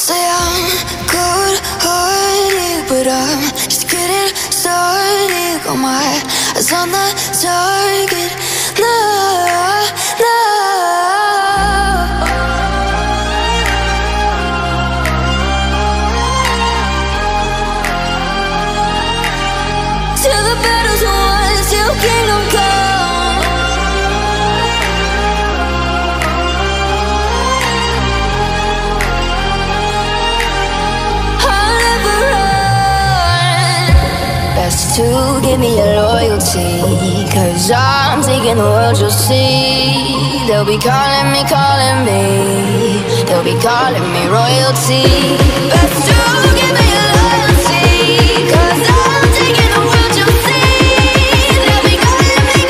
Say I'm good-hearted, but I'm just getting started. Got my eyes on the target. No, no. Till the battle's won, till kingdom come. To give me your loyalty, 'cause I'm taking the world, you'll see. They'll be calling me, they'll be calling me royalty. Best to give me your loyalty, 'cause I'm taking the world, you'll see. They'll be calling me,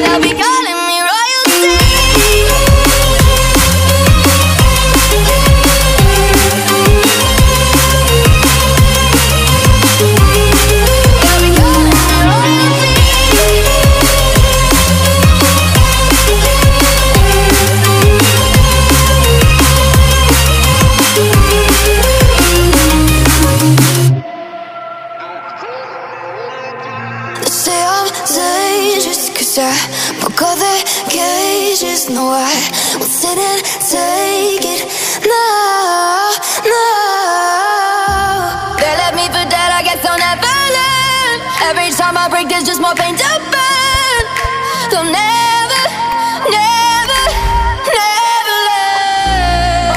they'll be calling me royalty. Say I'm dangerous, 'cause I broke all the cages. No, I won't sit and take it. No, no. They left me for dead, I guess I'll never learn. Every time I break, there's just more pain to burn. They'll never, never, never learn.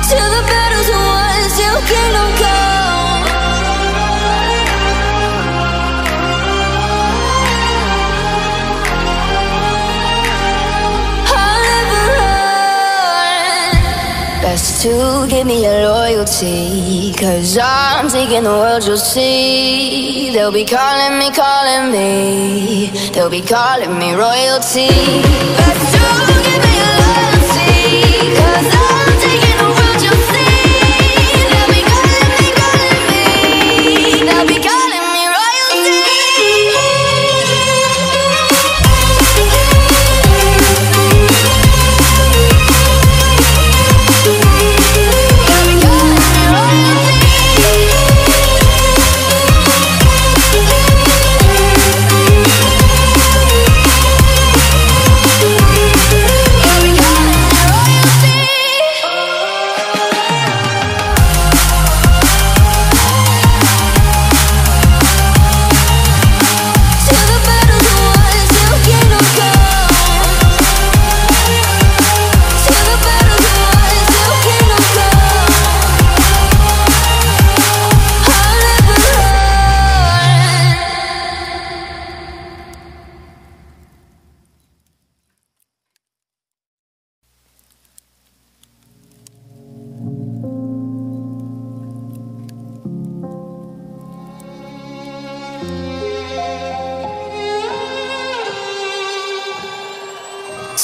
Till the battle's won, till kingdom come. I'll never run. Best to give me your loyalty, 'cause I'm taking the world, you'll see. They'll be calling me, they'll be calling me royalty. Best to give me your loyalty, 'cause I'm taking the world, you'll see. They'll be calling me, they'll be calling me royalty.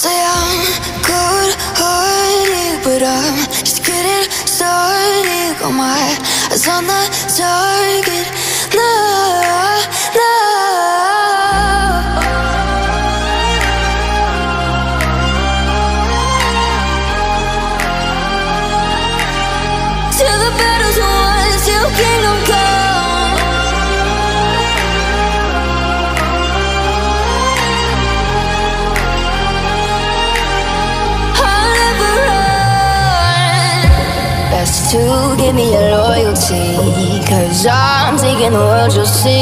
Say I'm good-hearted, but I'm just getting started. Got my eyes on the target. No, no. Till the battle's won, till kingdom come. To give me your loyalty, 'cause I'm taking the world, you'll see.